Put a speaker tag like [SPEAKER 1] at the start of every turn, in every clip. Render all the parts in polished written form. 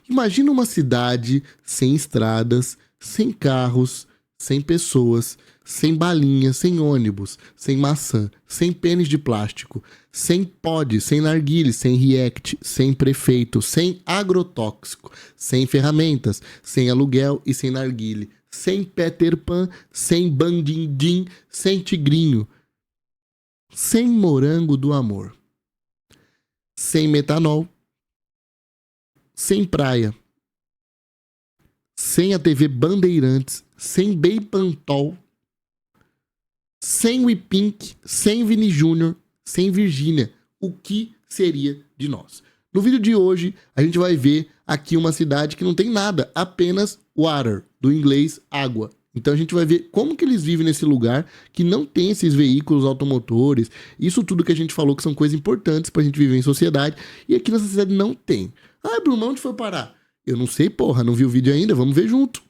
[SPEAKER 1] Imagina uma cidade sem estradas, sem carros, sem pessoas, sem balinha, sem ônibus, sem maçã, sem pênis de plástico, sem pod, sem narguile, sem react, sem prefeito, sem agrotóxico, sem ferramentas, sem aluguel e sem narguile, sem Peter Pan, sem bandindim, sem tigrinho, sem morango do amor, sem metanol, sem praia, sem a TV Bandeirantes, sem Beipantol, sem Wipink, sem Vini Júnior, sem Virgínia. O que seria de nós? No vídeo de hoje, a gente vai ver aqui uma cidade que não tem nada, apenas water, do inglês água. Então a gente vai ver como que eles vivem nesse lugar que não tem esses veículos automotores, isso tudo que a gente falou que são coisas importantes pra gente viver em sociedade, e aqui nessa cidade não tem. Ah, Bruno, onde foi parar? Eu não sei, porra, não vi o vídeo ainda, vamos ver junto.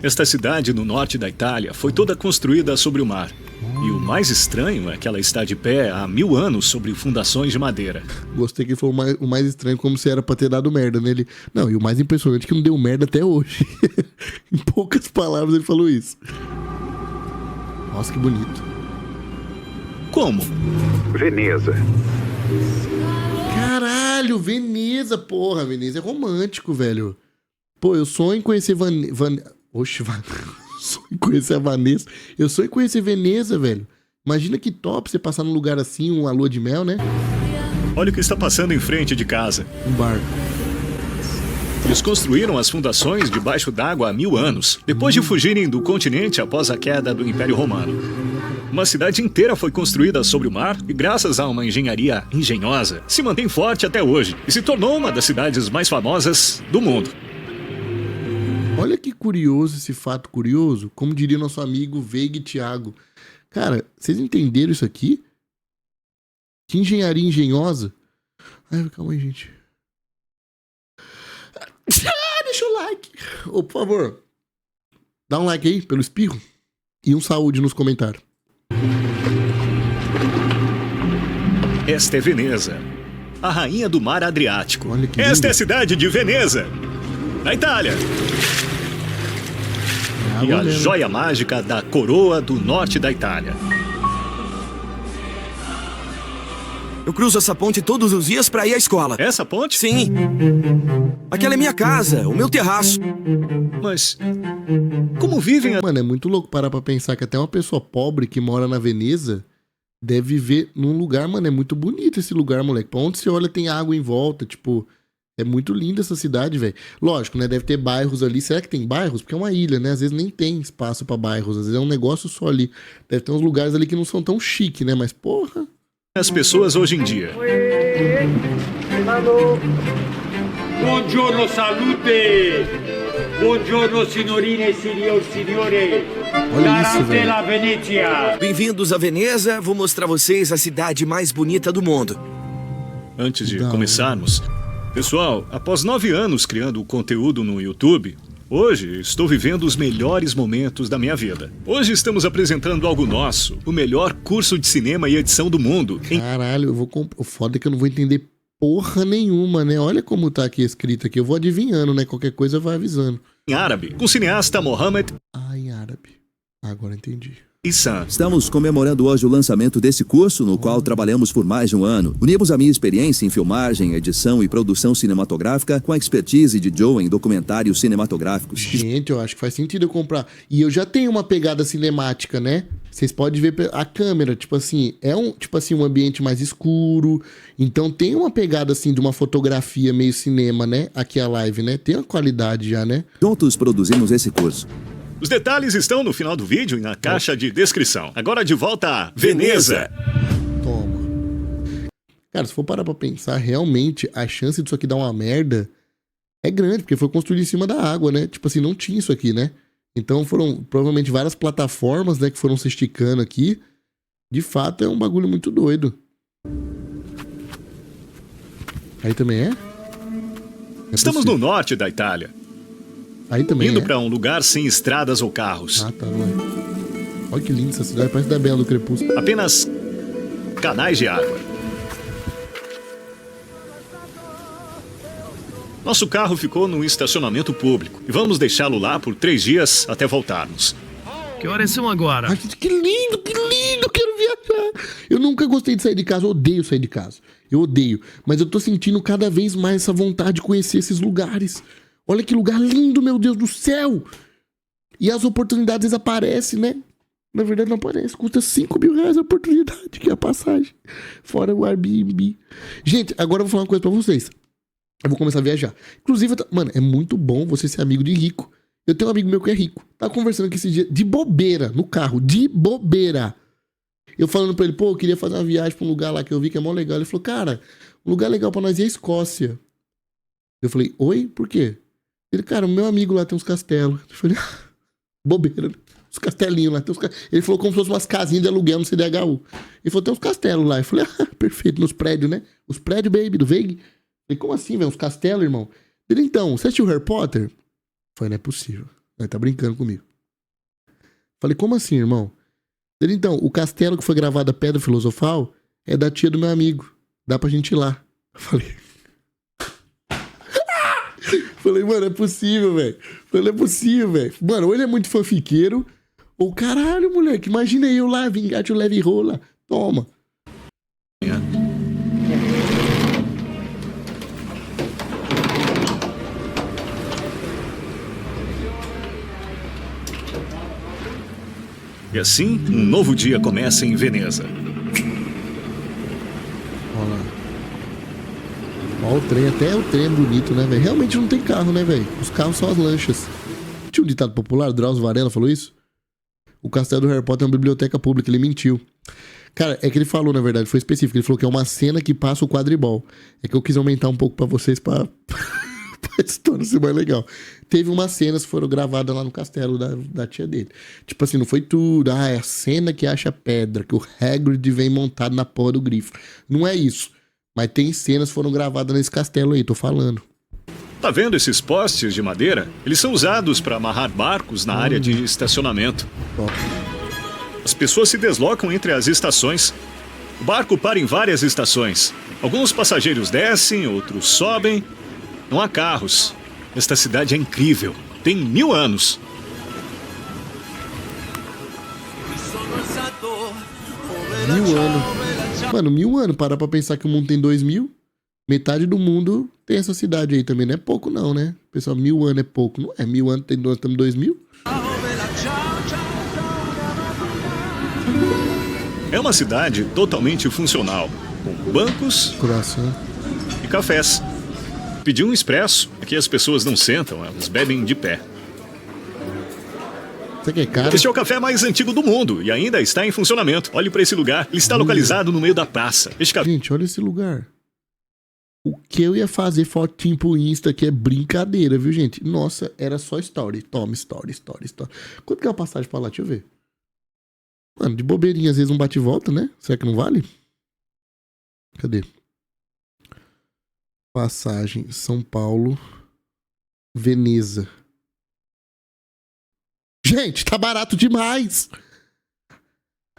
[SPEAKER 2] Esta cidade no norte da Itália foi toda construída sobre o mar. E o mais estranho é que ela está de pé há 1000 anos sobre fundações de madeira.
[SPEAKER 1] Gostei que foi o mais estranho, como se era pra ter dado merda nele. Não, e o mais impressionante é que não deu merda até hoje. Em poucas palavras ele falou isso. Nossa, que bonito.
[SPEAKER 2] Como?
[SPEAKER 3] Veneza.
[SPEAKER 1] Caralho, Veneza, porra. Veneza é romântico, velho. Pô, eu sonho em conhecer sonho em conhecer a Vanessa. Eu sonho em conhecer Veneza, velho. Imagina que top você passar num lugar assim, uma lua de mel, né?
[SPEAKER 2] Olha o que está passando em frente de casa.
[SPEAKER 1] Um barco.
[SPEAKER 2] Eles construíram as fundações debaixo d'água há 1000 anos, depois de fugirem do continente após a queda do Império Romano. Uma cidade inteira foi construída sobre o mar e, graças a uma engenharia engenhosa, se mantém forte até hoje e se tornou uma das cidades mais famosas do mundo.
[SPEAKER 1] Olha que curioso esse fato curioso, como diria nosso amigo Veig Thiago. Cara, vocês entenderam isso aqui? Que engenharia engenhosa? Ai, calma aí, gente. Deixa o like. Ô, por favor, dá um like aí pelo espirro e um saúde nos comentários.
[SPEAKER 2] Esta é Veneza, a rainha do mar Adriático.
[SPEAKER 1] Olha que
[SPEAKER 2] Esta
[SPEAKER 1] lindo.
[SPEAKER 2] é a cidade de Veneza, na Itália. E a joia mágica da coroa do norte da Itália.
[SPEAKER 4] Eu cruzo essa ponte todos os dias pra ir à escola.
[SPEAKER 2] Essa ponte?
[SPEAKER 4] Sim. Aquela é minha casa, o meu terraço.
[SPEAKER 2] Mas como vivem a...
[SPEAKER 1] Mano, é muito louco parar pra pensar que até uma pessoa pobre que mora na Veneza deve viver num lugar, mano, é muito bonito esse lugar, moleque. Pra onde você olha tem água em volta, tipo... É muito linda essa cidade, velho. Lógico, né? Deve ter bairros ali. Será que tem bairros? Porque é uma ilha, né? Às vezes nem tem espaço pra bairros. Às vezes é um negócio só ali. Deve ter uns lugares ali que não são tão chique, né? Mas, porra...
[SPEAKER 2] as pessoas hoje em dia?
[SPEAKER 5] Buongiorno, salute! Buongiorno, signorine e signore!
[SPEAKER 1] Olha isso, velho.
[SPEAKER 5] Tarantella, Venezia!
[SPEAKER 4] Bem-vindos a Veneza, vou mostrar a vocês a cidade mais bonita do mundo.
[SPEAKER 2] Antes de
[SPEAKER 1] Não.
[SPEAKER 2] começarmos, pessoal, após 9 anos criando conteúdo no YouTube, hoje estou vivendo os melhores momentos da minha vida. Hoje estamos apresentando algo nosso, o melhor curso de cinema e edição do mundo.
[SPEAKER 1] Caralho, eu vou o foda é que eu não vou entender porra nenhuma, né? Olha como tá aqui escrito aqui. Eu vou adivinhando, né? Qualquer coisa vai avisando.
[SPEAKER 2] Em árabe, com o cineasta Mohamed
[SPEAKER 1] Em árabe. Agora entendi.
[SPEAKER 2] Hassan.
[SPEAKER 6] Estamos comemorando hoje o lançamento desse curso, no qual trabalhamos por mais de um ano. Unimos a minha experiência em filmagem, edição e produção cinematográfica com a expertise de Joe em documentários cinematográficos.
[SPEAKER 1] Gente, eu acho que faz sentido eu comprar. E eu já tenho uma pegada cinemática, né? Vocês podem ver a câmera, tipo assim, um ambiente mais escuro. Então tem uma pegada assim de uma fotografia meio cinema, né? Aqui a live, né? Tem uma qualidade já, né?
[SPEAKER 6] Juntos produzimos esse curso.
[SPEAKER 2] Os detalhes estão no final do vídeo e na caixa de descrição. Agora de volta a Veneza.
[SPEAKER 1] Toma. Cara, se for parar pra pensar, realmente a chance disso aqui dar uma merda é grande, porque foi construído em cima da água, né? Tipo assim, não tinha isso aqui, né? Então foram provavelmente várias plataformas, né, que foram se esticando aqui. De fato, é um bagulho muito doido. Aí também é?
[SPEAKER 2] Estamos no norte da Itália,
[SPEAKER 1] Aí também
[SPEAKER 2] indo
[SPEAKER 1] é?
[SPEAKER 2] para um lugar sem estradas ou carros.
[SPEAKER 1] Ah, tá, não é. Olha que linda essa cidade, parece da Bela do Crepúsculo.
[SPEAKER 2] Apenas canais de água. Nosso carro ficou no estacionamento público e vamos deixá-lo lá por 3 dias até voltarmos.
[SPEAKER 4] Que horas são agora?
[SPEAKER 1] Ai, gente, que lindo, quero viajar. Eu nunca gostei de sair de casa, eu odeio sair de casa. Eu odeio, mas eu tô sentindo cada vez mais essa vontade de conhecer esses lugares. Olha que lugar lindo, meu Deus do céu. E as oportunidades aparecem, né? Na verdade não aparece, custa 5 mil reais a oportunidade, que é a passagem. Fora o Airbnb. Gente, agora eu vou falar uma coisa pra vocês. Eu vou começar a viajar. Inclusive, mano, é muito bom você ser amigo de rico. Eu tenho um amigo meu que é rico. Tava conversando aqui esse dia, de bobeira, no carro, de bobeira. Eu falando pra ele, pô, eu queria fazer uma viagem pra um lugar lá que eu vi que é mó legal. Ele falou, cara, um lugar legal pra nós é a Escócia. Eu falei, oi? Por quê? Ele, cara, o meu amigo lá tem uns castelos. Eu falei, bobeira, né? Os castelinhos lá. Ele falou como se fossem umas casinhas de aluguel no CDHU. Ele falou, tem uns castelos lá. Eu falei, perfeito, nos prédios, né? Os prédios, baby, do Veig. Eu falei, como assim, velho? Uns castelos, irmão? Ele, então, você assistiu Harry Potter? Eu falei, não é possível. Ele tá brincando comigo. Eu falei, como assim, irmão? Ele, então, o castelo que foi gravado a Pedra Filosofal é da tia do meu amigo. Dá pra gente ir lá. Eu falei... Falei, mano, é possível, velho. Falei, não é possível, velho. Mano, ou ele é muito fanfiqueiro, ou caralho, moleque, imagina eu lá, vingate o leve rola. Toma.
[SPEAKER 2] E assim, um novo dia começa em Veneza.
[SPEAKER 1] Olha lá. Ó, o trem, até o trem é bonito, né, velho? Realmente não tem carro, né, velho? Os carros são as lanchas. Tinha um ditado popular, Drauzio Varela falou isso? O castelo do Harry Potter é uma biblioteca pública, ele mentiu. Cara, é que ele falou, na verdade, foi específico. Ele falou que é uma cena que passa o quadribol. É que eu quis aumentar um pouco pra vocês, pra história ser mais legal. Teve umas cenas que foram gravadas lá no castelo da tia dele. Tipo assim, não foi tudo. Ah, é a cena que acha pedra, que o Hagrid vem montado na porra do grifo. Não é isso. Mas tem cenas que foram gravadas nesse castelo aí, tô falando.
[SPEAKER 2] Tá vendo esses postes de madeira? Eles são usados para amarrar barcos na área de estacionamento.
[SPEAKER 1] Top.
[SPEAKER 2] As pessoas se deslocam entre as estações. O barco para em várias estações. Alguns passageiros descem, outros sobem. Não há carros. Esta cidade é incrível. Tem 1000 anos.
[SPEAKER 1] Mil anos. Mano, 1000 anos. Parar pra pensar que o mundo tem 2000. Metade do mundo tem essa cidade aí também. Não é pouco não, né? Pessoal, 1000 anos é pouco. Não é 1000 anos, nós estamos 2000.
[SPEAKER 2] É uma cidade totalmente funcional. Com bancos
[SPEAKER 1] Coração.
[SPEAKER 2] e cafés. Pedi um expresso. Aqui as pessoas não sentam, elas bebem de pé.
[SPEAKER 1] Isso aqui é caro.
[SPEAKER 2] Este é o café mais antigo do mundo e ainda está em funcionamento. Olhe para esse lugar. Ele está localizado no meio da praça. Este café...
[SPEAKER 1] Gente, olha esse lugar. O que eu ia fazer fotinho pro Insta aqui é brincadeira, viu, gente? Nossa, era só story. Toma, story. Quanto que é a passagem pra lá? Deixa eu ver. Mano, de bobeirinha, às vezes um bate e volta, né? Será que não vale? Cadê? Passagem São Paulo, Veneza. Gente, tá barato demais.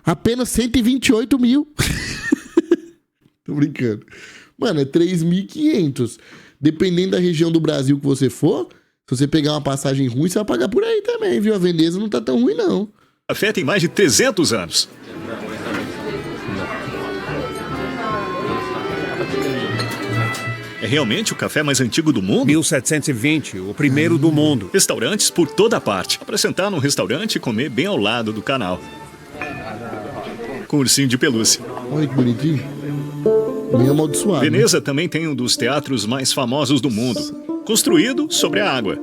[SPEAKER 1] Apenas 128 mil. Tô brincando. Mano, é 3.500. Dependendo da região do Brasil que você for, se você pegar uma passagem ruim, você vai pagar por aí também, viu? A Veneza não tá tão ruim, não.
[SPEAKER 2] O café tem mais de 300 anos. É realmente o café mais antigo do mundo?
[SPEAKER 3] 1720, o primeiro do mundo.
[SPEAKER 2] Restaurantes por toda parte. Dá pra sentar num restaurante e comer bem ao lado do canal. Com ursinho de pelúcia.
[SPEAKER 1] Olha que bonitinho. Meio amaldiçoado.
[SPEAKER 2] Veneza também tem um dos teatros mais famosos do mundo. Construído sobre a água.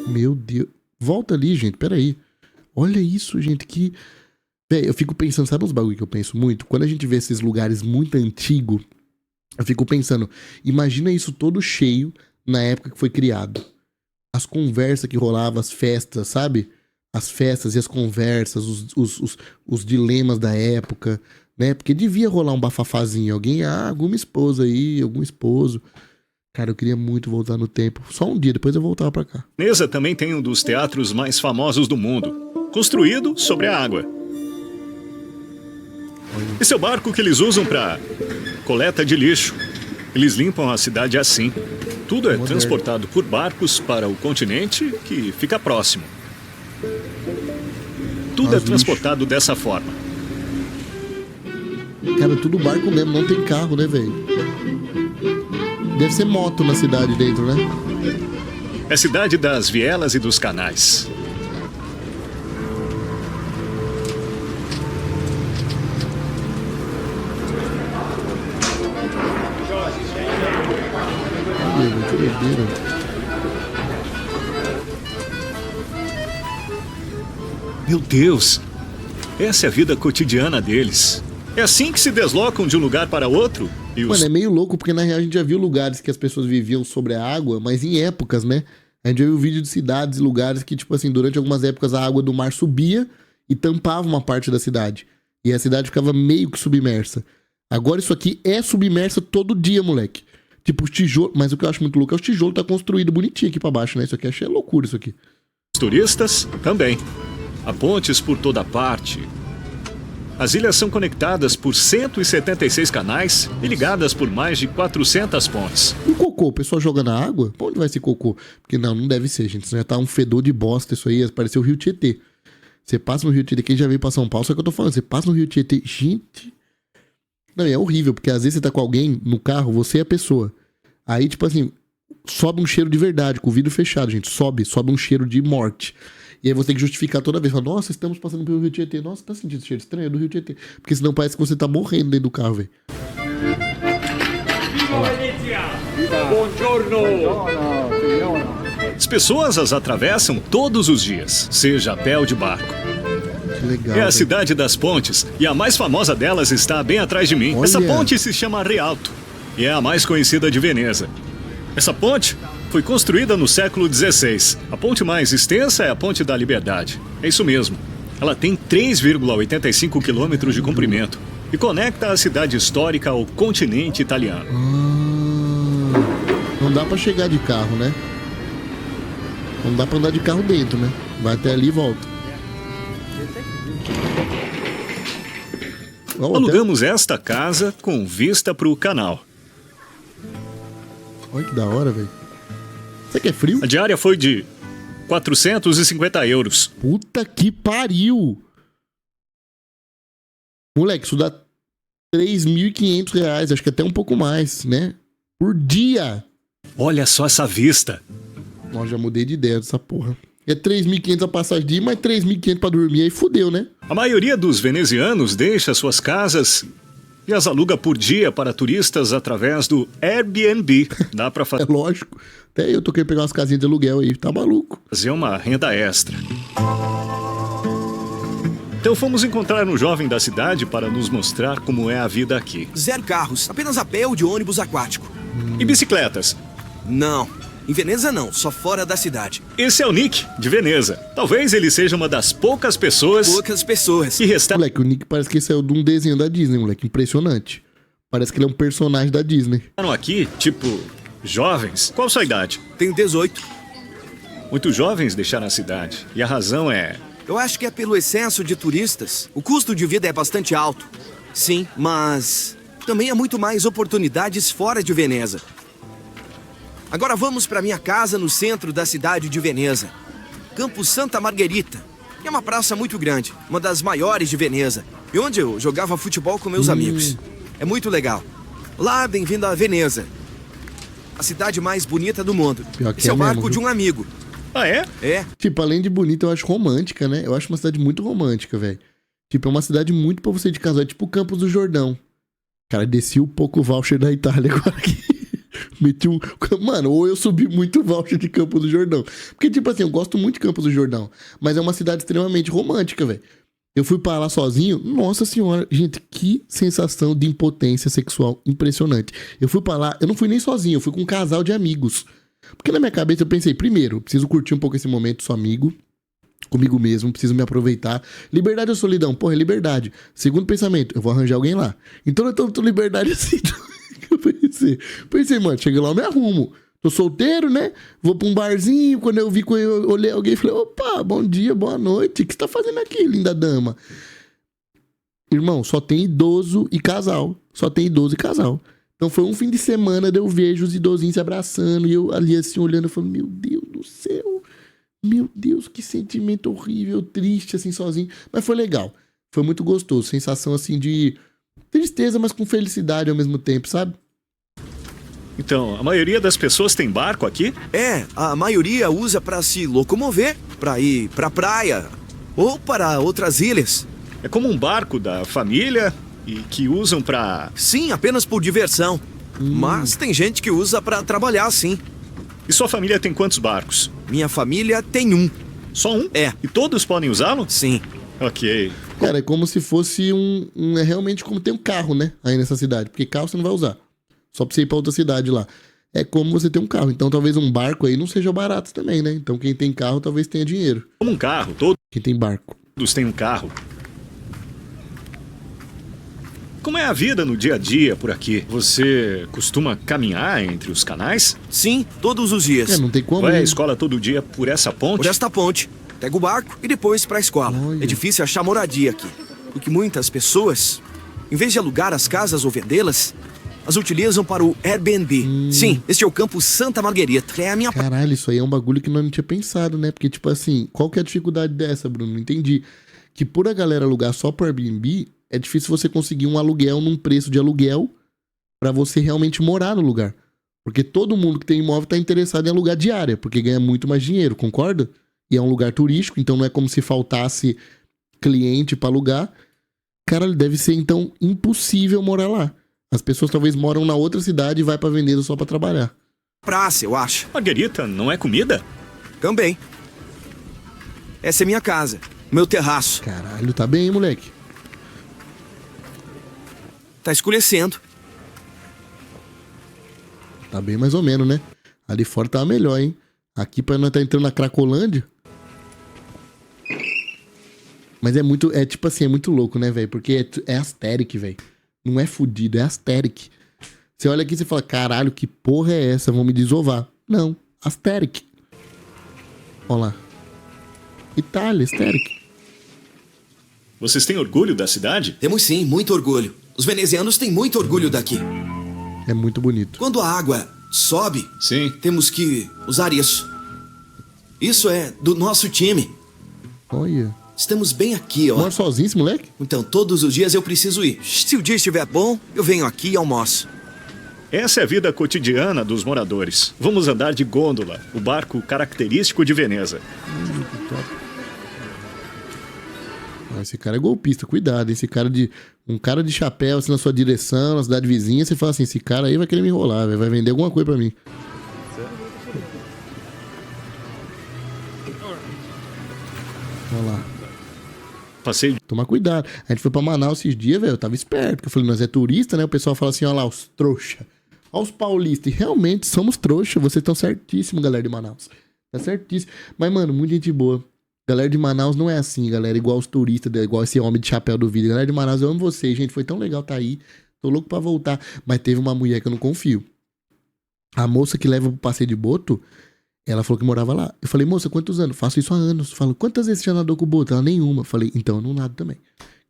[SPEAKER 1] Meu Deus. Volta ali, gente. Peraí. Olha isso, gente. Que... Véi, eu fico pensando... Sabe uns bagulho que eu penso muito? Quando a gente vê esses lugares muito antigos, eu fico pensando... Imagina isso todo cheio na época que foi criado. As conversas que rolavam, as festas, sabe? As festas e as conversas, os dilemas da época, né? Porque devia rolar um bafafazinho. Alguém, alguma esposa aí, algum esposo. Cara, eu queria muito voltar no tempo. Só um dia, depois eu voltava pra cá.
[SPEAKER 2] Veneza também tem um dos teatros mais famosos do mundo. Construído sobre a água. Esse é o barco que eles usam para coleta de lixo. Eles limpam a cidade assim. Tudo é
[SPEAKER 1] Moderno.
[SPEAKER 2] transportado por barcos para o continente, que fica próximo. Tudo é
[SPEAKER 1] Os
[SPEAKER 2] transportado dessa forma.
[SPEAKER 1] Cara, tudo barco mesmo, não tem carro, né, velho? Deve ser moto na cidade dentro, né?
[SPEAKER 2] É cidade das vielas e dos canais.
[SPEAKER 1] Que doideira.
[SPEAKER 2] Meu Deus! Essa é a vida cotidiana deles. É assim que se deslocam de um lugar para outro? E os
[SPEAKER 1] Mano, é meio louco, porque na real a gente já viu lugares que as pessoas viviam sobre a água, mas em épocas, né? A gente já viu vídeo de cidades e lugares que, tipo assim, durante algumas épocas a água do mar subia e tampava uma parte da cidade. E a cidade ficava meio que submersa. Agora isso aqui é submersa todo dia, moleque. Tipo, os tijolos... Mas o que eu acho muito louco é os tijolos tá construído bonitinho aqui pra baixo, né? Isso aqui achei loucura, isso aqui.
[SPEAKER 2] turistas também. Há pontes por toda parte. As ilhas são conectadas por 176 canais e ligadas por mais de 400 pontes.
[SPEAKER 1] E o cocô, o pessoal joga na água? Pra onde vai esse cocô? Porque não deve ser, gente. Isso já tá um fedor de bosta isso aí. Pareceu o Rio Tietê. Você passa no Rio Tietê, quem já veio pra São Paulo, só que eu tô falando, você passa no Rio Tietê, gente... Não, é horrível, porque às vezes você tá com alguém no carro, você é a pessoa. Aí, tipo assim, sobe um cheiro de verdade, com o vidro fechado, gente. Sobe um cheiro de morte. E aí você tem que justificar toda vez. Fala, nossa, estamos passando pelo Rio Tietê. Nossa, tá sentindo esse cheiro estranho? É do Rio Tietê. Porque senão parece que você tá morrendo dentro do carro, velho.
[SPEAKER 5] Viva Venezia! Buongiorno!
[SPEAKER 2] As pessoas as atravessam todos os dias, seja a pé ou de barco.
[SPEAKER 1] Que legal.
[SPEAKER 2] É a
[SPEAKER 1] velho.
[SPEAKER 2] cidade das pontes e a mais famosa delas está bem atrás de mim.
[SPEAKER 1] Olha.
[SPEAKER 2] Essa ponte se chama Rialto e é a mais conhecida de Veneza. Essa ponte foi construída no século XVI. A ponte mais extensa é a Ponte da Liberdade. É isso mesmo. Ela tem 3,85 quilômetros de comprimento e conecta a cidade histórica ao continente italiano.
[SPEAKER 1] Não dá pra chegar de carro, né? Não dá pra andar de carro dentro, né? Vai até ali e volta. Ó,
[SPEAKER 2] Alugamos esta casa com vista para o canal.
[SPEAKER 1] Olha que da hora, velho. Você quer frio?
[SPEAKER 2] A diária foi de 450 euros.
[SPEAKER 1] Puta que pariu! Moleque, isso dá 3.500 reais, acho que até um pouco mais, né? Por dia!
[SPEAKER 2] Olha só essa vista.
[SPEAKER 1] Nossa, já mudei de ideia dessa porra. É 3.500 a passagem de ir, mas 3.500 pra dormir, aí fudeu, né?
[SPEAKER 2] A maioria dos venezianos deixa suas casas e as aluga por dia para turistas através do Airbnb. Dá para
[SPEAKER 1] É lógico. Até eu tô querendo pegar umas casinhas de aluguel aí, tá maluco?
[SPEAKER 2] fazer uma renda extra. Então fomos encontrar um jovem da cidade para nos mostrar como é a vida aqui.
[SPEAKER 4] 0 carros, apenas a pé ou de ônibus aquático.
[SPEAKER 2] E bicicletas.
[SPEAKER 4] Não, em Veneza não, só fora da cidade.
[SPEAKER 2] Esse é o Nick, de Veneza. Talvez ele seja uma das poucas pessoas
[SPEAKER 4] Poucas pessoas.
[SPEAKER 2] que restaram
[SPEAKER 1] Moleque, o Nick parece que saiu de um desenho da Disney, moleque. Impressionante. Parece que ele é um personagem da Disney.
[SPEAKER 2] aqui, tipo, jovens. Qual sua idade?
[SPEAKER 4] Tenho 18.
[SPEAKER 2] Muitos jovens deixaram a cidade. E a razão é...
[SPEAKER 4] Eu acho que é pelo excesso de turistas. O custo de vida é bastante alto. Sim, mas também há muito mais oportunidades fora de Veneza. Agora vamos para minha casa no centro da cidade de Veneza. Campo Santa Margherita. É uma praça muito grande, uma das maiores de Veneza. E onde eu jogava futebol com meus amigos. É muito legal. Olá, bem-vindo a Veneza. A cidade mais bonita do mundo.
[SPEAKER 1] Pior que
[SPEAKER 4] Esse é
[SPEAKER 1] é
[SPEAKER 4] o barco
[SPEAKER 1] mesmo,
[SPEAKER 4] de
[SPEAKER 1] viu?
[SPEAKER 4] um amigo.
[SPEAKER 2] Ah, é?
[SPEAKER 4] É,
[SPEAKER 1] Tipo, além de bonita, eu acho romântica, né? Eu acho uma cidade muito romântica, velho. Tipo, é uma cidade muito pra você ir de casal. É tipo o Campos do Jordão. Cara, desci um pouco o voucher da Itália agora aqui. Meti um... Mano, ou eu subi muito o voucher de Campos do Jordão. Porque, tipo assim, eu gosto muito de Campos do Jordão. Mas é uma cidade extremamente romântica, velho. Eu fui pra lá sozinho. Nossa senhora. Gente, que sensação de impotência sexual impressionante. Eu fui pra lá... Eu não fui nem sozinho. Eu fui com um casal de amigos. Porque na minha cabeça eu pensei, primeiro, preciso curtir um pouco esse momento, sou amigo, comigo mesmo, preciso me aproveitar. Liberdade ou solidão? Porra, é liberdade. Segundo pensamento, eu vou arranjar alguém lá. Então não é tanto liberdade assim. Eu pensei, mano, cheguei lá, eu me arrumo. Tô solteiro, né? Vou pra um barzinho, quando eu olhei alguém e falei, opa, bom dia, boa noite, o que você tá fazendo aqui, linda dama? Irmão, só tem idoso e casal. Só tem idoso e casal. Então foi um fim de semana, daí eu vejo os idosinhos se abraçando e eu ali assim olhando, eu falo, meu Deus do céu. Meu Deus, que sentimento horrível, triste assim sozinho. Mas foi legal, foi muito gostoso. Sensação assim de tristeza, mas com felicidade ao mesmo tempo, sabe?
[SPEAKER 2] Então, a maioria das pessoas tem barco aqui?
[SPEAKER 4] A maioria usa pra se locomover, pra ir pra praia ou para outras ilhas.
[SPEAKER 2] É como um barco da família e que usam pra...
[SPEAKER 4] Sim, apenas por diversão. Mas tem gente que usa pra trabalhar, sim.
[SPEAKER 2] E sua família tem quantos barcos?
[SPEAKER 4] Minha família tem um.
[SPEAKER 2] Só um?
[SPEAKER 4] É.
[SPEAKER 2] E todos podem usá-lo?
[SPEAKER 4] Sim.
[SPEAKER 2] Ok.
[SPEAKER 1] Cara, é como se fosse é realmente como ter um carro, né? Aí nessa cidade. Porque carro você não vai usar. Só pra você ir pra outra cidade lá. É como você ter um carro. Então talvez um barco aí não seja barato também, né? Então quem tem carro talvez tenha dinheiro.
[SPEAKER 2] Como um carro, todos
[SPEAKER 1] Quem tem barco.
[SPEAKER 2] têm um carro. Como é a vida no dia a dia por aqui? Você costuma caminhar entre os canais?
[SPEAKER 4] Sim, todos os dias.
[SPEAKER 1] Não tem como.
[SPEAKER 2] Vai à
[SPEAKER 1] né?
[SPEAKER 2] escola todo dia por essa ponte?
[SPEAKER 4] Por esta ponte. Pego o barco e depois pra escola.
[SPEAKER 1] Olha.
[SPEAKER 4] É difícil achar moradia aqui. Porque muitas pessoas, em vez de alugar as casas ou vendê-las, as utilizam para o Airbnb. Sim, este é o campo Santa Marguerita. É a minha...
[SPEAKER 1] Caralho, isso aí é um bagulho que nós não tinha pensado, né? Porque, tipo assim, qual que é a dificuldade dessa, Bruno? Não entendi. Que por a galera alugar só por Airbnb, é difícil você conseguir um aluguel num preço de aluguel pra você realmente morar no lugar. Porque todo mundo que tem imóvel tá interessado em alugar diária, porque ganha muito mais dinheiro, concorda? E é um lugar turístico, então não é como se faltasse cliente pra alugar. Cara, deve ser, então, impossível morar lá. As pessoas talvez moram na outra cidade e vai pra vender só pra trabalhar.
[SPEAKER 4] praça, eu acho.
[SPEAKER 2] Marguerita, não é comida?
[SPEAKER 4] Também. Essa é minha casa, meu terraço.
[SPEAKER 1] Caralho, tá bem, hein, moleque?
[SPEAKER 4] Tá escurecendo.
[SPEAKER 1] Tá bem mais ou menos, né? Ali fora tava melhor, hein? Aqui pra nós tá entrando na Cracolândia. Mas é muito, é tipo assim, é muito louco, né, velho? Porque é asteric, velho. Não é fudido, é asteric. Você olha aqui e você fala, caralho, que porra é essa? Vão me desovar. Não, asteric. Olha lá. Itália, asteric.
[SPEAKER 2] Vocês têm orgulho da cidade?
[SPEAKER 4] Temos sim, muito orgulho. Os venezianos têm muito orgulho daqui.
[SPEAKER 1] É muito bonito.
[SPEAKER 4] Quando a água sobe,
[SPEAKER 2] Sim.
[SPEAKER 4] temos que usar isso. Isso é do nosso time.
[SPEAKER 1] Olha.
[SPEAKER 4] Estamos bem aqui, ó.
[SPEAKER 1] Mora sozinho esse moleque?
[SPEAKER 4] Então, todos os dias eu preciso ir. Se o dia estiver bom, eu venho aqui e almoço.
[SPEAKER 2] Essa é a vida cotidiana dos moradores. Vamos andar de gôndola, o barco característico de Veneza.
[SPEAKER 1] Ah, esse cara é golpista, cuidado. Esse cara de... Um cara de chapéu assim na sua direção, na cidade vizinha, você fala assim, esse cara aí vai querer me enrolar, véio, vai vender alguma coisa pra mim. Olha lá.
[SPEAKER 2] Passei
[SPEAKER 1] Tomar cuidado. A gente foi pra Manaus esses dias, velho. Eu tava esperto. Porque eu falei, nós é turista, né? O pessoal fala assim, ó lá, os trouxa. Ó os paulistas. E realmente somos trouxa. Vocês estão certíssimos, galera de Manaus. Tá certíssimo. Mas, mano, muita gente boa. Galera de Manaus não é assim, galera. Igual os turistas, igual esse homem de chapéu do vídeo. Galera de Manaus, eu amo vocês, gente. Foi tão legal tá aí. Tô louco pra voltar. Mas teve uma mulher que eu não confio. A moça que leva pro passeio de boto, ela falou que morava lá. Eu falei, moça, quantos anos? Faço isso há anos. Falo, quantas vezes você já nadou com o boto? Ela, nenhuma. Falei, então eu não nado também.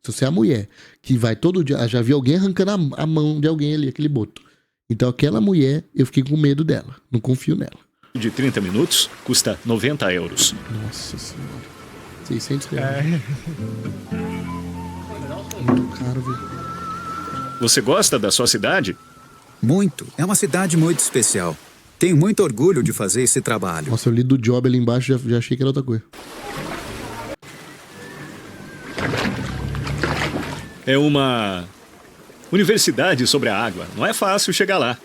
[SPEAKER 1] Se você é a mulher que vai todo dia... Já vi alguém arrancando a mão de alguém ali, aquele boto. Então aquela mulher, eu fiquei com medo dela. Não confio nela.
[SPEAKER 2] de 30 minutos, custa 90 euros.
[SPEAKER 1] Nossa senhora. 600 reais. Muito caro, velho.
[SPEAKER 2] Você gosta da sua cidade?
[SPEAKER 7] Muito. É uma cidade muito especial. Tenho muito orgulho de fazer esse trabalho.
[SPEAKER 1] Nossa, eu li do job ali embaixo, já achei que era outra coisa.
[SPEAKER 2] É uma universidade sobre a água. Não é fácil chegar lá.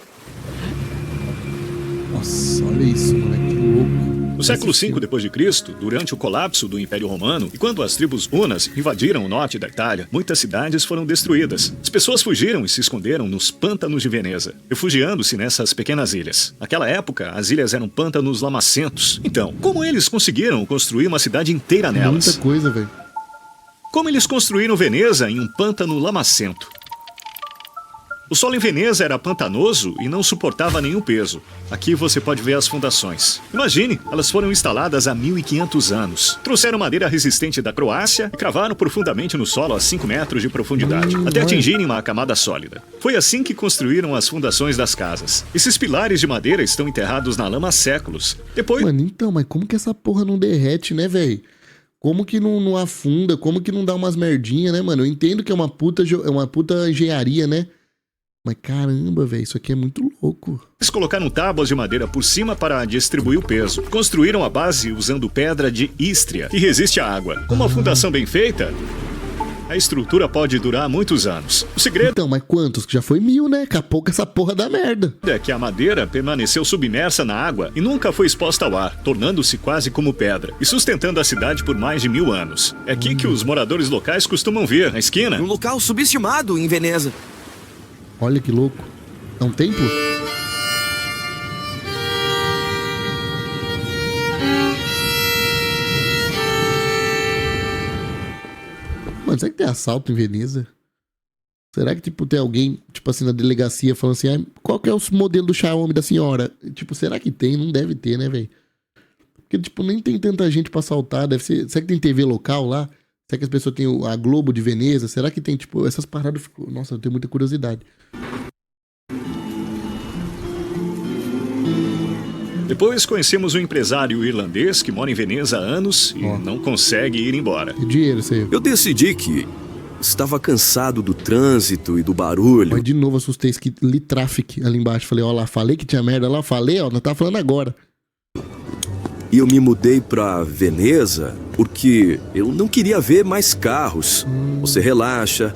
[SPEAKER 1] Nossa, olha isso, moleque, que louco.
[SPEAKER 2] No século V d.C., durante o colapso do Império Romano e quando as tribos hunas invadiram o norte da Itália, muitas cidades foram destruídas. As pessoas fugiram e se esconderam nos pântanos de Veneza, refugiando-se nessas pequenas ilhas. Naquela época, as ilhas eram pântanos lamacentos. Então, como eles conseguiram construir uma cidade inteira nelas?
[SPEAKER 1] Muita coisa, velho.
[SPEAKER 2] Como eles construíram Veneza em um pântano lamacento? O solo em Veneza era pantanoso e não suportava nenhum peso. Aqui você pode ver as fundações. Imagine, elas foram instaladas há 1500 anos. Trouxeram madeira resistente da Croácia e cravaram profundamente no solo a 5 metros de profundidade, até atingirem uma camada sólida. Foi assim que construíram as fundações das casas. Esses pilares de madeira estão enterrados na lama há séculos. Depois...
[SPEAKER 1] Mano, então, mas como que essa porra não derrete, né, velho? Como que não afunda? Como que não dá umas merdinhas, né, mano? Eu entendo que é uma puta engenharia, né? Mas caramba, velho, isso aqui é muito louco.
[SPEAKER 2] Eles colocaram tábuas de madeira por cima para distribuir o peso. Construíram a base usando pedra de Ístria, que resiste à água. Com uma fundação bem feita, a estrutura pode durar muitos anos. O segredo
[SPEAKER 1] Então, mas quantos? Que já foi 1000, né? Daqui a pouco essa porra dá merda.
[SPEAKER 2] é que a madeira permaneceu submersa na água e nunca foi exposta ao ar, tornando-se quase como pedra e sustentando a cidade por mais de 1000 anos. É aqui que os moradores locais costumam ver, na esquina.
[SPEAKER 4] Um local subestimado em Veneza.
[SPEAKER 1] Olha que louco. É um templo? Mano, será que tem assalto em Veneza? Será que, tipo, tem alguém, tipo assim, na delegacia falando assim, ah, qual que é o modelo do Xiaomi da senhora? Tipo, será que tem? Não deve ter, né, velho? Porque, tipo, nem tem tanta gente pra assaltar, deve ser... Será que tem TV local lá? Será que as pessoas têm a Globo de Veneza? Será que tem, tipo, essas paradas... Nossa, eu tenho muita curiosidade.
[SPEAKER 2] Depois conhecemos um empresário irlandês que mora em Veneza há anos e não consegue ir embora.
[SPEAKER 1] Que dinheiro isso aí?
[SPEAKER 4] Eu decidi que estava cansado do trânsito e do barulho.
[SPEAKER 1] Mas de novo assustei escrito traffic ali embaixo. Falei, ó lá, falei que tinha merda lá. Falei, ó, nós tá falando agora.
[SPEAKER 4] E eu me mudei pra Veneza porque eu não queria ver mais carros. Você relaxa,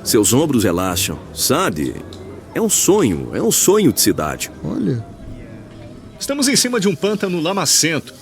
[SPEAKER 4] seus ombros relaxam, sabe? É um sonho de cidade.
[SPEAKER 1] Olha...
[SPEAKER 2] Estamos em cima de um pântano lamacento.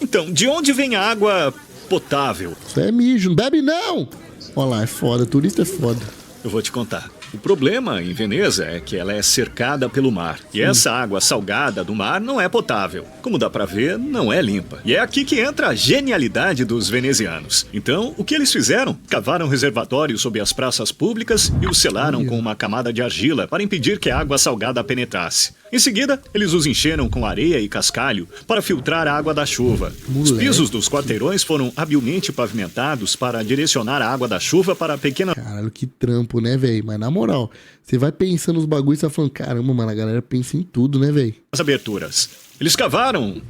[SPEAKER 2] Então, de onde vem a água potável?
[SPEAKER 1] Isso é mijo, não bebe não! Olha lá, é foda, turista é foda.
[SPEAKER 2] Eu vou te contar. O problema em Veneza é que ela é cercada pelo mar. E essa água salgada do mar não é potável. Como dá pra ver, não é limpa. E é aqui que entra a genialidade dos venezianos. Então, o que eles fizeram? Cavaram reservatórios sob as praças públicas e os selaram com uma camada de argila para impedir que a água salgada penetrasse. Em seguida, eles os encheram com areia e cascalho para filtrar a água da chuva. Os pisos dos quarteirões foram habilmente pavimentados para direcionar a água da chuva para a pequena...
[SPEAKER 1] Caralho, que trampo, né, velho? Mas na moral, você vai pensando nos bagulhos e você vai falando, caramba, mano, a galera pensa em tudo, né, velho?
[SPEAKER 2] As aberturas. Eles cavaram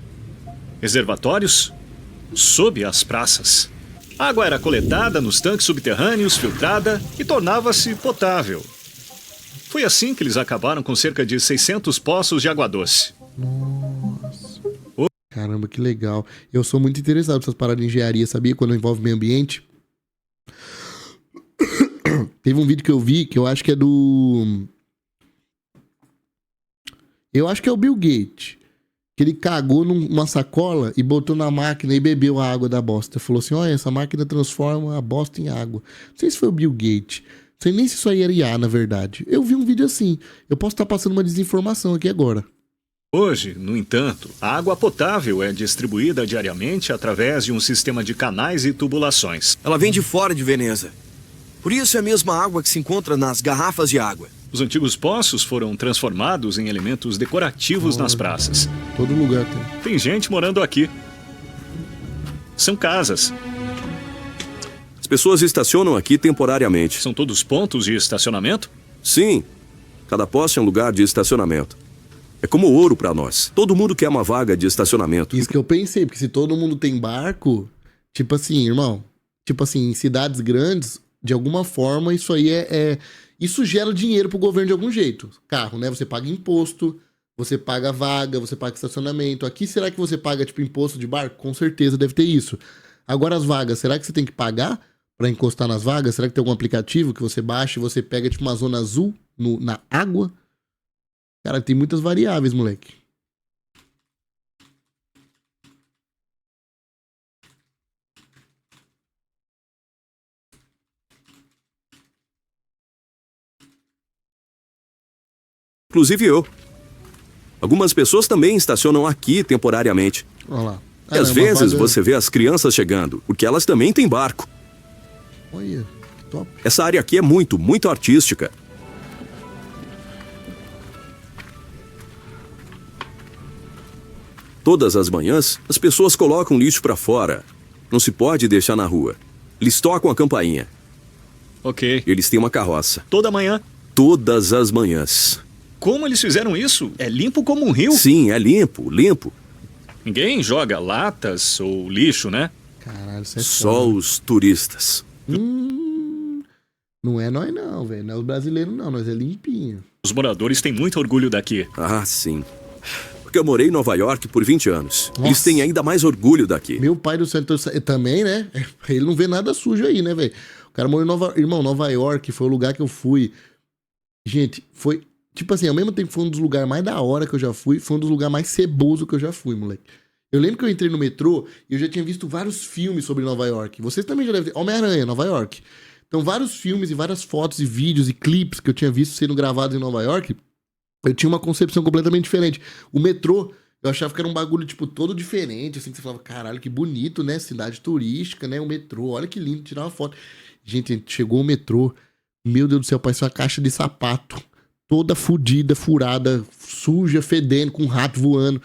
[SPEAKER 2] reservatórios sob as praças. A água era coletada nos tanques subterrâneos, filtrada e tornava-se potável. Foi assim que eles acabaram com cerca de 600 poços de água doce.
[SPEAKER 1] Nossa. Caramba, que legal. Eu sou muito interessado nessas paradas de engenharia, sabia? Quando envolve meio ambiente. Teve um vídeo que eu vi, que eu acho que é do... Eu acho que é o Bill Gates. Que ele cagou numa sacola e botou na máquina e bebeu a água da bosta. Falou assim, olha, essa máquina transforma a bosta em água. Não sei se foi o Bill Gates. Não sei nem se isso aí era IA, na verdade. Eu vi um vídeo assim. Eu posso estar passando uma desinformação aqui agora.
[SPEAKER 2] Hoje, no entanto, a água potável é distribuída diariamente através de um sistema de canais e tubulações.
[SPEAKER 4] Ela vem de fora de Veneza. Por isso é a mesma água que se encontra nas garrafas de água.
[SPEAKER 2] Os antigos poços foram transformados em elementos decorativos nas praças.
[SPEAKER 1] Todo lugar tem.
[SPEAKER 2] Tem gente morando aqui. São casas.
[SPEAKER 4] As pessoas estacionam aqui temporariamente.
[SPEAKER 2] São todos pontos de estacionamento?
[SPEAKER 4] Sim. Cada poste é um lugar de estacionamento. É como ouro pra nós. Todo mundo quer uma vaga de estacionamento.
[SPEAKER 1] Isso que eu pensei, porque se todo mundo tem barco, tipo assim, irmão, tipo assim, em cidades grandes, de alguma forma, isso aí isso gera dinheiro pro governo de algum jeito. Carro, né? Você paga imposto, você paga vaga, você paga estacionamento. Aqui, será que você paga, tipo, imposto de barco? Com certeza deve ter isso. Agora, as vagas, será que você tem que pagar pra encostar nas vagas? Será que tem algum aplicativo que você baixa e você pega, tipo, uma zona azul na água? Cara, tem muitas variáveis, moleque.
[SPEAKER 4] Inclusive eu. Algumas pessoas também estacionam aqui temporariamente.
[SPEAKER 1] Olha lá.
[SPEAKER 4] E às vezes você vê as crianças chegando, porque elas também têm barco.
[SPEAKER 1] Olha, que top.
[SPEAKER 4] Essa área aqui é muito, muito artística.
[SPEAKER 6] Todas as manhãs, as pessoas colocam lixo pra fora. Não se pode deixar na rua. Eles tocam a campainha.
[SPEAKER 2] Ok.
[SPEAKER 6] Eles têm uma carroça.
[SPEAKER 2] Toda manhã.
[SPEAKER 6] Todas as manhãs.
[SPEAKER 2] Como eles fizeram isso? É limpo como um rio.
[SPEAKER 6] Sim, é limpo, limpo.
[SPEAKER 2] Ninguém joga latas ou lixo, né?
[SPEAKER 1] Caralho, isso é
[SPEAKER 6] Só
[SPEAKER 1] foda.
[SPEAKER 6] os turistas.
[SPEAKER 1] Não é nós não, velho. Não é os brasileiros não, nós é limpinho.
[SPEAKER 2] Os moradores têm muito orgulho daqui.
[SPEAKER 6] Ah, sim. Porque eu morei em Nova York por 20 anos.
[SPEAKER 1] Nossa.
[SPEAKER 6] Eles têm ainda mais orgulho daqui.
[SPEAKER 1] Meu pai do céu então, também, né? Ele não vê nada sujo aí, né, velho? O cara morou em Nova York foi o lugar que eu fui. Gente, foi... Tipo assim, ao mesmo tempo foi um dos lugares mais da hora que eu já fui, foi um dos lugares mais ceboso que eu já fui, moleque. Eu lembro que eu entrei no metrô e eu já tinha visto vários filmes sobre Nova York. Vocês também já devem ter. Homem-Aranha, Nova York. Então, vários filmes e várias fotos e vídeos e clipes que eu tinha visto sendo gravados em Nova York, eu tinha uma concepção completamente diferente. O metrô, eu achava que era um bagulho, tipo, todo diferente, assim, que você falava, caralho, que bonito, né? Cidade turística, né? O metrô, olha que lindo, tirar uma foto. Gente, chegou o metrô, meu Deus do céu, parecia uma caixa de sapato. Toda fudida, furada, suja, fedendo, com um rato voando.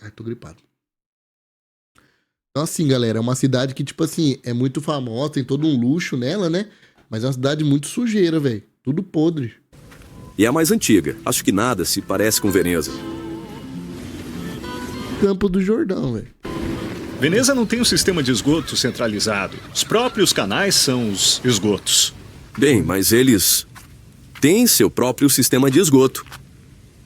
[SPEAKER 1] Ai, tô gripado. Então, assim, galera, é uma cidade que, tipo assim, é muito famosa, tem todo um luxo nela, né? Mas é uma cidade muito sujeira, velho. Tudo podre.
[SPEAKER 6] E é a mais antiga. Acho que nada se parece com Veneza.
[SPEAKER 1] Campo do Jordão, velho.
[SPEAKER 2] Veneza não tem um sistema de esgoto centralizado. Os próprios canais são os esgotos.
[SPEAKER 6] Bem, mas eles têm seu próprio sistema de esgoto.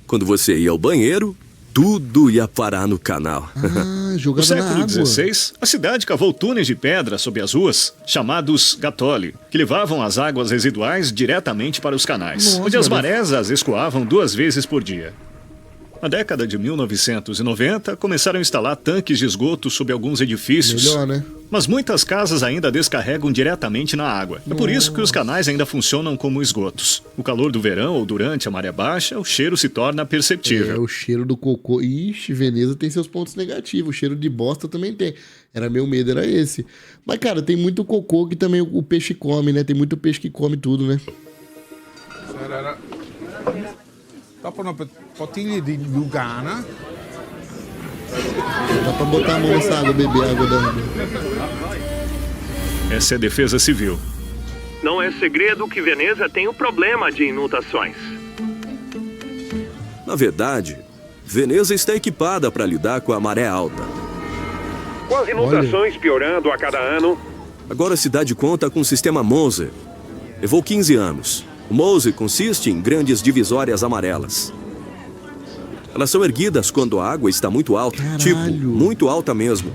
[SPEAKER 6] Quando você ia ao banheiro, tudo ia parar no canal.
[SPEAKER 1] Ah,
[SPEAKER 2] No
[SPEAKER 1] jogava na
[SPEAKER 2] século
[SPEAKER 1] água.
[SPEAKER 2] XVI, a cidade cavou túneis de pedra sob as ruas, chamados gatoli, que levavam as águas residuais diretamente para os canais,
[SPEAKER 1] Nossa,
[SPEAKER 2] onde as
[SPEAKER 1] olha.
[SPEAKER 2] marés as escoavam 2 vezes por dia. Na década de 1990, começaram a instalar tanques de esgoto sob alguns edifícios.
[SPEAKER 1] Melhor, né?
[SPEAKER 2] Mas muitas casas ainda descarregam diretamente na água. É por isso que os canais ainda funcionam como esgotos. No calor do verão ou durante a maré baixa, o cheiro se torna
[SPEAKER 1] É,
[SPEAKER 2] perceptível.
[SPEAKER 1] o cheiro do cocô. Ixi, Veneza tem seus pontos negativos. O cheiro de bosta também tem. Era meu medo, era esse. Mas, cara, tem muito cocô que também o peixe come, né? Tem muito peixe que come tudo, né?
[SPEAKER 8] Dopo una bottiglia di Lugana.
[SPEAKER 1] Dá pra botar a mão nessa água, beber a água da...
[SPEAKER 2] Essa é a defesa civil.
[SPEAKER 9] Não é segredo que Veneza tem um problema de inundações.
[SPEAKER 6] Na verdade, Veneza está equipada para lidar com a maré alta.
[SPEAKER 9] Com as inundações piorando a cada ano,
[SPEAKER 6] Agora a cidade conta com o sistema Moser. Levou 15 anos. O Moser consiste em grandes divisórias amarelas. Elas são erguidas quando a água está muito alta.
[SPEAKER 1] Caralho.
[SPEAKER 6] Tipo, muito alta mesmo.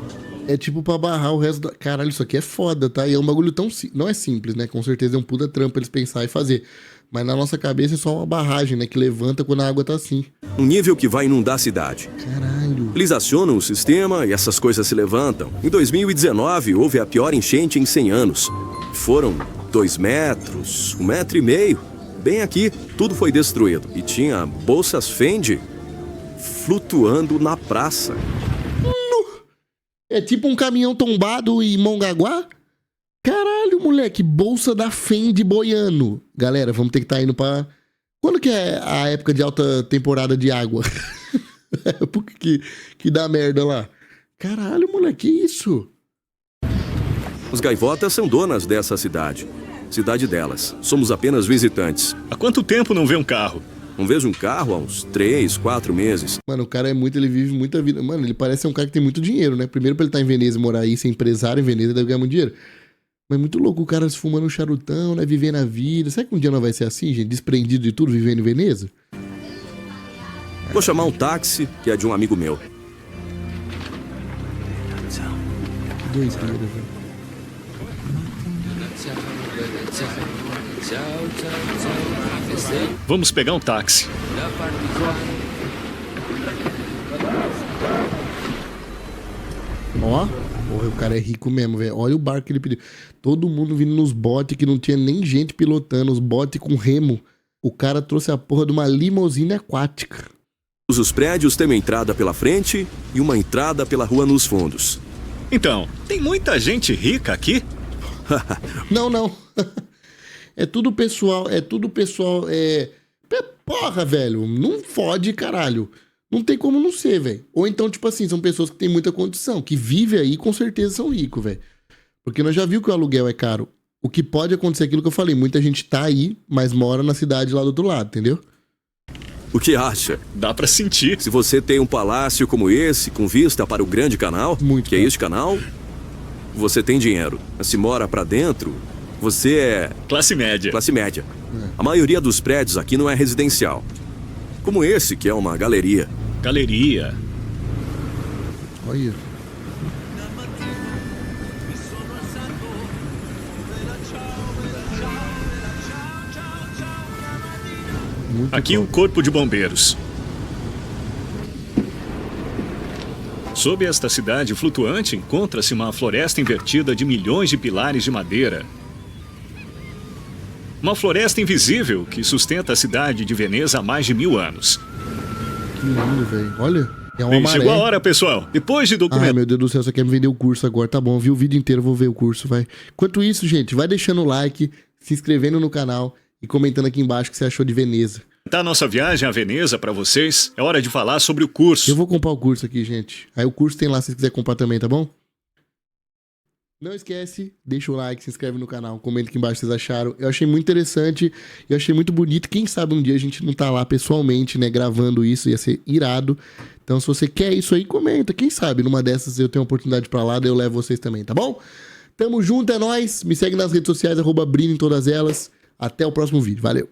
[SPEAKER 1] É tipo pra barrar o resto da... Caralho, isso aqui é foda, tá? E é um bagulho tão... Não é simples, né? Com certeza é um puta trampo eles pensar e fazer. Mas na nossa cabeça é só uma barragem, né? Que levanta quando a água tá assim.
[SPEAKER 6] Um nível que vai inundar a cidade.
[SPEAKER 1] Caralho.
[SPEAKER 6] Eles acionam o sistema e essas coisas se levantam. Em 2019, houve a pior enchente em 100 anos. Foram 2 metros, 1,5 metro. Bem aqui, tudo foi destruído. E tinha bolsas Fendi flutuando na praça.
[SPEAKER 1] É tipo um caminhão tombado em Mongaguá? Caralho, moleque. Bolsa da Fendi boiando. Galera, vamos ter que estar indo pra... Quando que é a época de alta temporada de água? Por que dá merda lá? Caralho, moleque, que isso?
[SPEAKER 6] Os gaivotas são donas dessa cidade. Cidade delas. Somos apenas visitantes.
[SPEAKER 2] Há quanto tempo não vê um carro?
[SPEAKER 6] Não vejo um carro há uns 3, 4 meses.
[SPEAKER 1] Mano, o cara é muito... Ele vive muita vida. Mano, ele parece ser um cara que tem muito dinheiro, né? Primeiro pra ele estar em Veneza e morar aí, ser empresário em Veneza, ele deve ganhar muito dinheiro. Mas é muito louco o cara se fumando um charutão, né? Vivendo a vida. Será que um dia não vai ser assim, gente? Desprendido de tudo, vivendo em Veneza?
[SPEAKER 6] Vou chamar um táxi, que é de um amigo meu.
[SPEAKER 1] Que doideira, velho.
[SPEAKER 2] Vamos pegar um táxi.
[SPEAKER 1] Ó, porra, o cara é rico mesmo, velho. Olha o barco que ele pediu. Todo mundo vindo nos botes que não tinha nem gente pilotando, os botes com remo. O cara trouxe a porra de uma limusine aquática.
[SPEAKER 6] Os prédios têm uma entrada pela frente e uma entrada pela rua nos fundos.
[SPEAKER 2] Então, tem muita gente rica aqui?
[SPEAKER 1] Não, não. É tudo pessoal, Porra, velho, não fode, caralho. Não tem como não ser, velho. Ou então, tipo assim, são pessoas que têm muita condição, que vivem aí e com certeza são ricos, velho. Porque nós já viu que o aluguel é caro. O que pode acontecer é aquilo que eu falei. Muita gente tá aí, mas mora na cidade lá do outro lado, entendeu?
[SPEAKER 6] O que acha?
[SPEAKER 2] Dá pra sentir.
[SPEAKER 6] Se você tem um palácio como esse, com vista para o grande canal,
[SPEAKER 1] Muito
[SPEAKER 6] que é
[SPEAKER 1] caro.
[SPEAKER 6] este canal, você tem dinheiro. Se mora pra dentro, você é
[SPEAKER 2] Classe média.
[SPEAKER 6] classe média. A maioria dos prédios aqui não é residencial. Como esse, que é uma galeria.
[SPEAKER 2] Galeria.
[SPEAKER 1] Olha. Muito
[SPEAKER 2] Aqui o
[SPEAKER 1] top.
[SPEAKER 2] Corpo de Bombeiros. Sob esta cidade flutuante encontra-se uma floresta invertida de milhões de pilares de madeira. Uma floresta invisível que sustenta a cidade de Veneza há mais de 1000 anos.
[SPEAKER 1] Que lindo, velho. Olha, é uma
[SPEAKER 2] Bem,
[SPEAKER 1] maré.
[SPEAKER 2] chegou a hora, pessoal. Depois de
[SPEAKER 1] Ai,
[SPEAKER 2] documentar...
[SPEAKER 1] meu Deus do céu, você quer me vender o curso agora. Tá bom, vi o vídeo inteiro, vou ver o curso, vai. Enquanto isso, gente, vai deixando o like, se inscrevendo no canal e comentando aqui embaixo o que você achou de Veneza.
[SPEAKER 2] Tá nossa viagem a Veneza pra vocês. É hora de falar sobre o curso.
[SPEAKER 1] Eu vou comprar o curso aqui, gente. Aí o curso tem lá se você quiser comprar também, tá bom? Não esquece, deixa o like, se inscreve no canal, comenta aqui embaixo o que vocês acharam. Eu achei muito interessante, eu achei muito bonito. Quem sabe um dia a gente não tá lá pessoalmente, né, gravando isso, ia ser irado. Então se você quer isso aí, comenta. Quem sabe numa dessas eu tenho uma oportunidade pra lá, daí eu levo vocês também, tá bom? Tamo junto, é nóis. Me segue nas redes sociais, @Brino em todas elas. Até o próximo vídeo, valeu!